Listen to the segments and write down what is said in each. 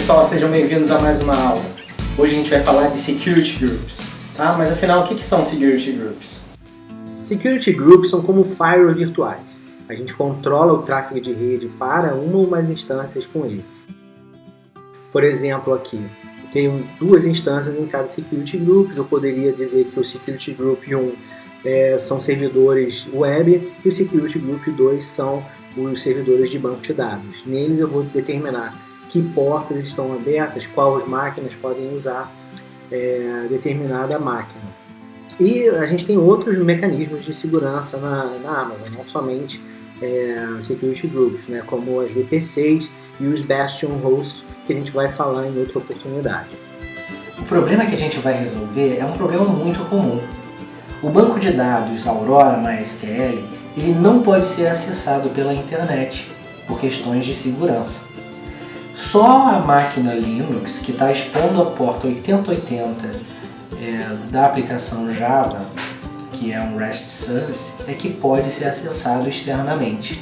pessoal, sejam bem-vindos a mais uma aula. Hoje a gente vai falar de Security Groups, tá? Mas afinal, o que são Security Groups? Security Groups são como firewalls virtuais. A gente controla o tráfego de rede para uma ou mais instâncias com eles. Por exemplo, aqui, eu tenho duas instâncias em cada Security Group. Eu poderia dizer que o Security Group 1 são servidores web e o Security Group 2 são os servidores de banco de dados. Neles eu vou determinar que portas estão abertas, quais máquinas podem usar determinada máquina. E a gente tem outros mecanismos de segurança na Amazon, não somente Security Groups, né, como as VPCs e os Bastion Hosts, que a gente vai falar em outra oportunidade. O problema que a gente vai resolver é um problema muito comum. O banco de dados Aurora MySQL ele não pode ser acessado pela internet por questões de segurança. Só a máquina Linux, que está expondo a porta 8080 da aplicação Java, que é um REST Service, é que pode ser acessado externamente.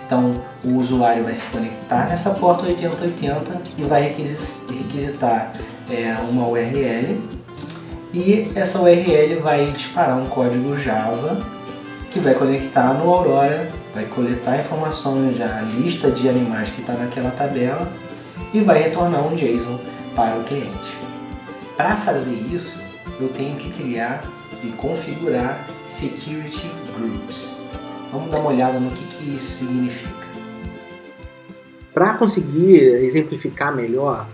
Então, o usuário vai se conectar nessa porta 8080 e vai requisitar uma URL, e essa URL vai disparar um código Java que vai conectar no Aurora, vai coletar informações da lista de animais que está naquela tabela e vai retornar um JSON para o cliente. Para fazer isso, eu tenho que criar e configurar Security Groups. Vamos dar uma olhada no que isso significa. Para conseguir exemplificar melhor,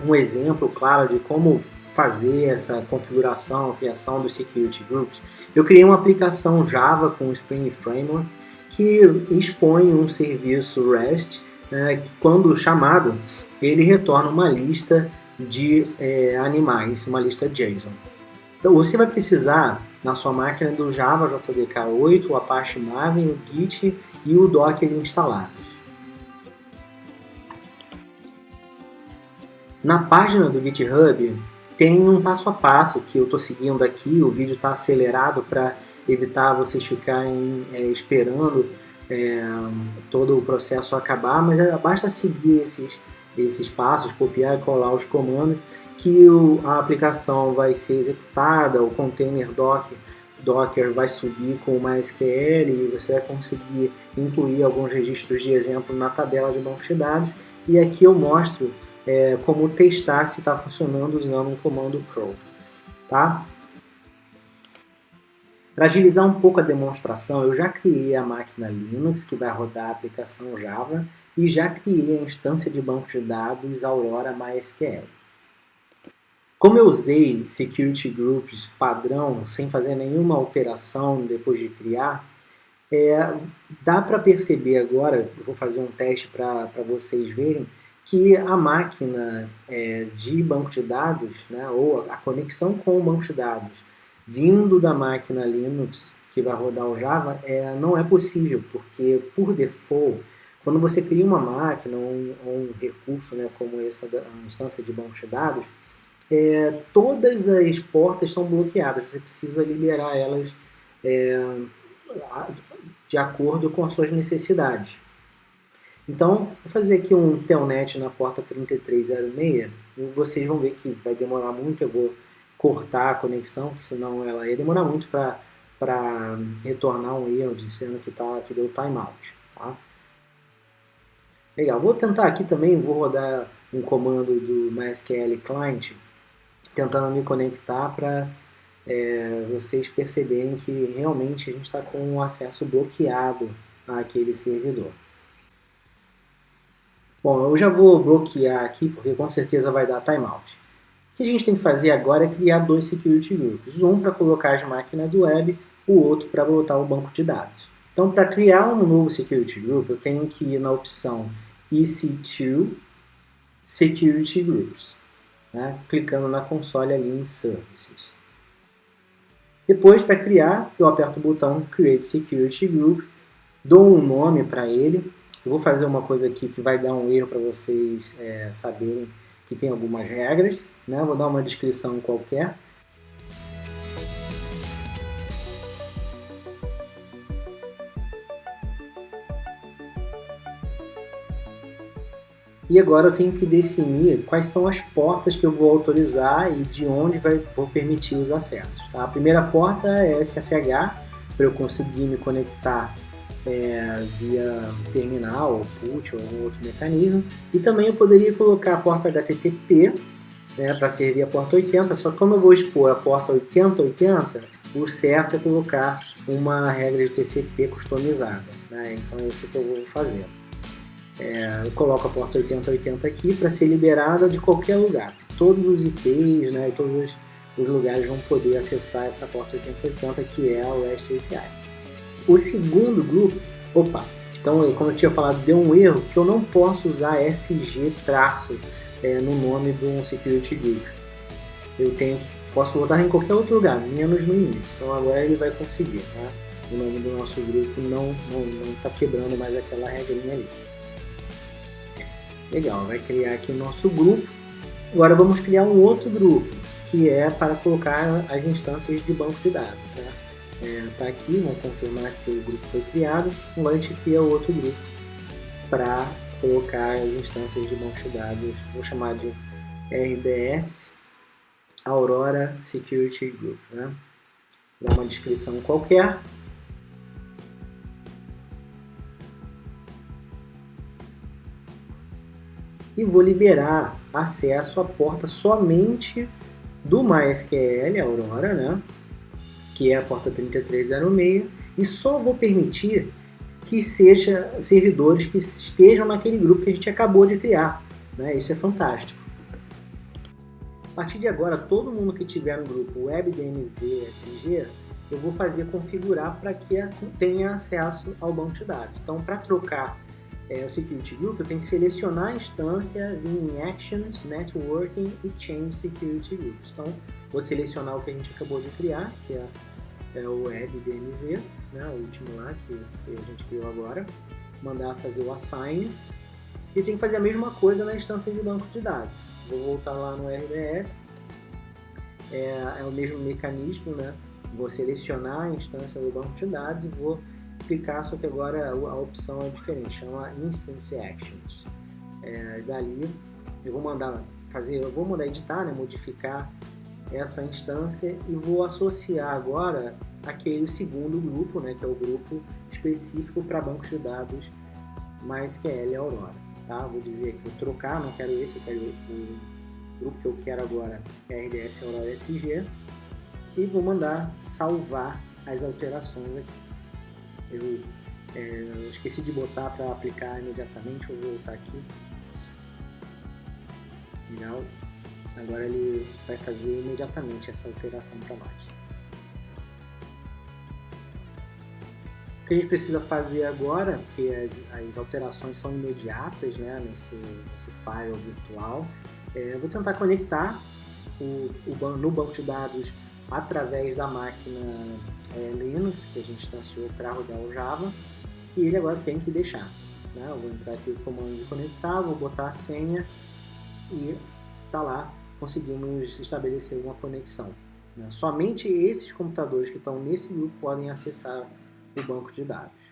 um exemplo claro de como fazer essa configuração, criação dos Security Groups, eu criei uma aplicação Java com o Spring Framework que expõe um serviço REST, que quando chamado, ele retorna uma lista de animais, uma lista JSON. Então você vai precisar, na sua máquina, do Java JDK 8, o Apache Maven, o Git e o Docker instalados. Na página do GitHub tem um passo a passo que eu estou seguindo aqui. O vídeo está acelerado para evitar vocês ficarem esperando todo o processo acabar, mas basta seguir esses passos, copiar e colar os comandos, que a aplicação vai ser executada, o container Docker vai subir com o MySQL e você vai conseguir incluir alguns registros de exemplo na tabela de bancos de dados. E aqui eu mostro como testar se está funcionando usando um comando crawl. Tá? Para agilizar um pouco a demonstração, eu já criei a máquina Linux que vai rodar a aplicação Java e já criei a instância de banco de dados Aurora MySQL. Como eu usei Security Groups padrão, sem fazer nenhuma alteração depois de criar, dá para perceber agora, eu vou fazer um teste para vocês verem, que a máquina de banco de dados, né, ou a conexão com o banco de dados, vindo da máquina Linux que vai rodar o Java, não é possível, porque por default, quando você cria uma máquina ou um recurso, né, como essa instância de banco de dados, todas as portas estão bloqueadas, você precisa liberar elas de acordo com as suas necessidades. Então, vou fazer aqui um telnet na porta 3306 e vocês vão ver que vai demorar muito. Eu vou cortar a conexão, senão ela ia demorar muito para retornar um erro dizendo que deu timeout. Tá? Legal, vou tentar aqui também, vou rodar um comando do MySQL Client tentando me conectar para vocês perceberem que realmente a gente está com o acesso bloqueado àquele servidor. Bom, eu já vou bloquear aqui porque com certeza vai dar timeout. O que a gente tem que fazer agora é criar dois Security Groups, um para colocar as máquinas web, o outro para botar o banco de dados. Então, para criar um novo Security Group, eu tenho que ir na opção EC2 Security Groups, né? Clicando na console ali em Services. Depois, para criar, eu aperto o botão Create Security Group, dou um nome para ele. Eu vou fazer uma coisa aqui que vai dar um erro para vocês saberem que tem algumas regras, né? Vou dar uma descrição qualquer. E agora eu tenho que definir quais são as portas que eu vou autorizar e de onde vou permitir os acessos. Tá? A primeira porta é SSH, para eu conseguir me conectar via terminal, put ou algum outro mecanismo. E também eu poderia colocar a porta HTTP, para servir a porta 80, só que como eu vou expor a porta 8080, o certo é colocar uma regra de TCP customizada. Né? Então é isso que eu vou fazer. Eu coloco a porta 8080 aqui para ser liberada de qualquer lugar. Todos os IPs, né, todos os lugares vão poder acessar essa porta 8080, que é a REST API. O segundo grupo, então como eu tinha falado, deu um erro que eu não posso usar SG traço no nome de um security group. Posso botar em qualquer outro lugar, menos no início. Então agora ele vai conseguir, tá? O nome do nosso grupo não está quebrando mais aquela regrinha ali. Legal, vai criar aqui o nosso grupo. Agora vamos criar um outro grupo, que é para colocar as instâncias de banco de dados. Tá aqui, vamos confirmar que o grupo foi criado. Agora a gente cria outro grupo para colocar as instâncias de banco de dados. Vou chamar de RDS Aurora Security Group. Né? Dá uma descrição qualquer. E vou liberar acesso à porta somente do MySQL Aurora, né? Que é a porta 3306, e só vou permitir que seja servidores que estejam naquele grupo que a gente acabou de criar. Né? Isso é fantástico. A partir de agora, todo mundo que tiver no grupo WebDMZ-SG, eu vou configurar para que tenha acesso ao banco de dados. Então, para trocar o Security Group, eu tenho que selecionar a instância em Actions, Networking e Change Security Groups. Então, vou selecionar o que a gente acabou de criar, que é o WebDMZ, né, o último lá que a gente criou agora. Mandar fazer o Assign. E eu tenho que fazer a mesma coisa na instância de banco de dados. Vou voltar lá no RDS. É o mesmo mecanismo, né? Vou selecionar a instância do banco de dados e vou clicar, só que agora a opção é diferente, chama Instance Actions. Dali eu vou mandar editar, né, modificar essa instância e vou associar agora aquele segundo grupo, né, que é o grupo específico para bancos de dados MySQL Aurora. Tá? Vou dizer que vou trocar, não quero esse, eu quero o grupo que eu quero agora, é RDS Aurora SG, e vou mandar salvar as alterações aqui. Eu esqueci de botar para aplicar imediatamente, vou voltar aqui. Legal. Agora ele vai fazer imediatamente essa alteração para nós. O que a gente precisa fazer agora, porque as alterações são imediatas, né, nesse file virtual, eu vou tentar conectar no banco de dados através da máquina Linux que a gente instanciou para rodar o Java, e ele agora tem que deixar. Né? Eu vou entrar aqui no comando de conectar, vou botar a senha e tá lá, conseguimos estabelecer uma conexão. Né? Somente esses computadores que estão nesse grupo podem acessar o banco de dados.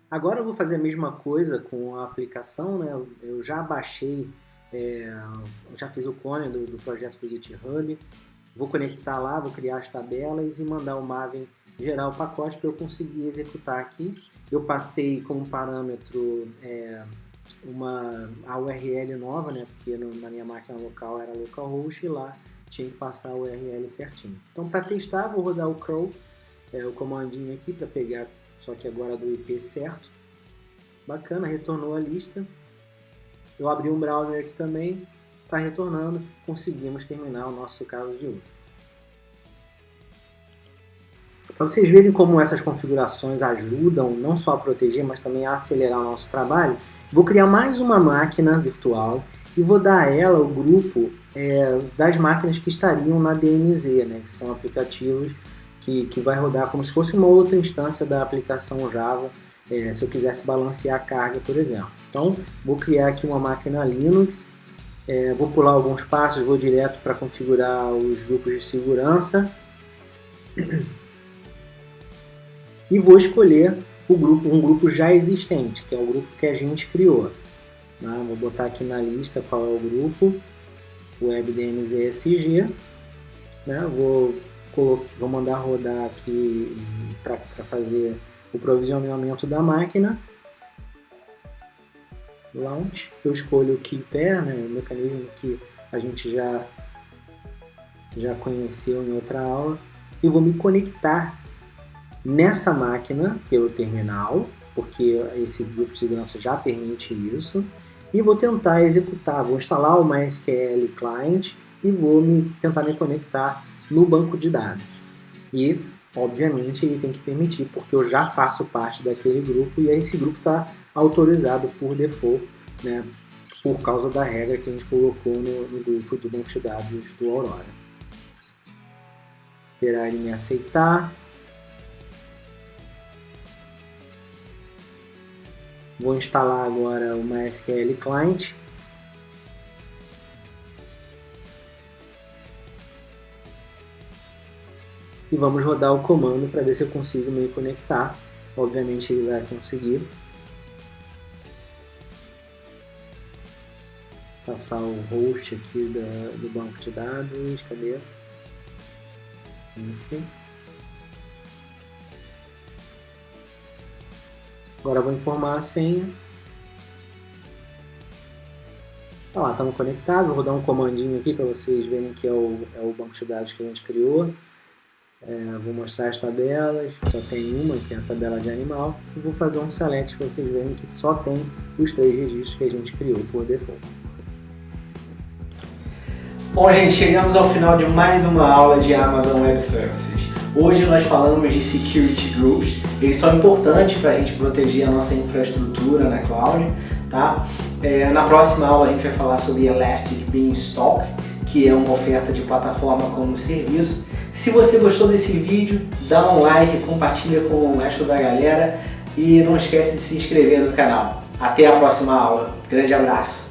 Agora eu vou fazer a mesma coisa com a aplicação, né? Eu já baixei, já fiz o clone do projeto do GitHub, vou conectar lá, vou criar as tabelas e mandar o Maven gerar o pacote para eu conseguir executar aqui. Eu passei como parâmetro a URL nova, né? Porque na minha máquina local era localhost e lá tinha que passar a URL certinho. Então, para testar, vou rodar o curl, o comandinho aqui para pegar, só que agora do IP certo. Bacana, retornou a lista. Eu abri um browser aqui também, está retornando, conseguimos terminar o nosso caso de uso. Para vocês verem como essas configurações ajudam não só a proteger, mas também a acelerar o nosso trabalho, vou criar mais uma máquina virtual e vou dar a ela o grupo das máquinas que estariam na DMZ, né, que são aplicativos que vai rodar como se fosse uma outra instância da aplicação Java, se eu quisesse balancear a carga, por exemplo. Então, vou criar aqui uma máquina Linux, vou pular alguns passos, vou direto para configurar os grupos de segurança e vou escolher um grupo já existente, que é o grupo que a gente criou. Vou botar aqui na lista qual é o grupo, WebDMZ-SG. Vou mandar rodar aqui para fazer o provisionamento da máquina. Launch, eu escolho o Key Pair, o mecanismo que a gente já conheceu em outra aula, e vou me conectar nessa máquina pelo terminal, porque esse grupo de segurança já permite isso, e vou tentar executar, vou instalar o MySQL Client e vou tentar me conectar no banco de dados. E, obviamente, ele tem que permitir, porque eu já faço parte daquele grupo e esse grupo está autorizado por default, por causa da regra que a gente colocou no grupo do banco de dados do Aurora. Esperar ele me aceitar. Vou instalar agora o MySQL Client. E vamos rodar o comando para ver se eu consigo me conectar. Obviamente ele vai conseguir. Passar o host aqui do banco de dados. Cadê? Esse. Agora eu vou informar a senha. Tá lá, estamos conectados. Vou dar um comandinho aqui para vocês verem que é o banco de dados que a gente criou. Vou mostrar as tabelas, só tem uma, que é a tabela de animal. E vou fazer um select para vocês verem que só tem os 3 registros que a gente criou por default. Bom, gente, chegamos ao final de mais uma aula de Amazon Web Services. Hoje nós falamos de Security Groups. Eles são importantes para a gente proteger a nossa infraestrutura na cloud, tá? Na próxima aula a gente vai falar sobre Elastic Beanstalk, que é uma oferta de plataforma como serviço. Se você gostou desse vídeo, dá um like, compartilha com o resto da galera e não esquece de se inscrever no canal. Até a próxima aula. Grande abraço!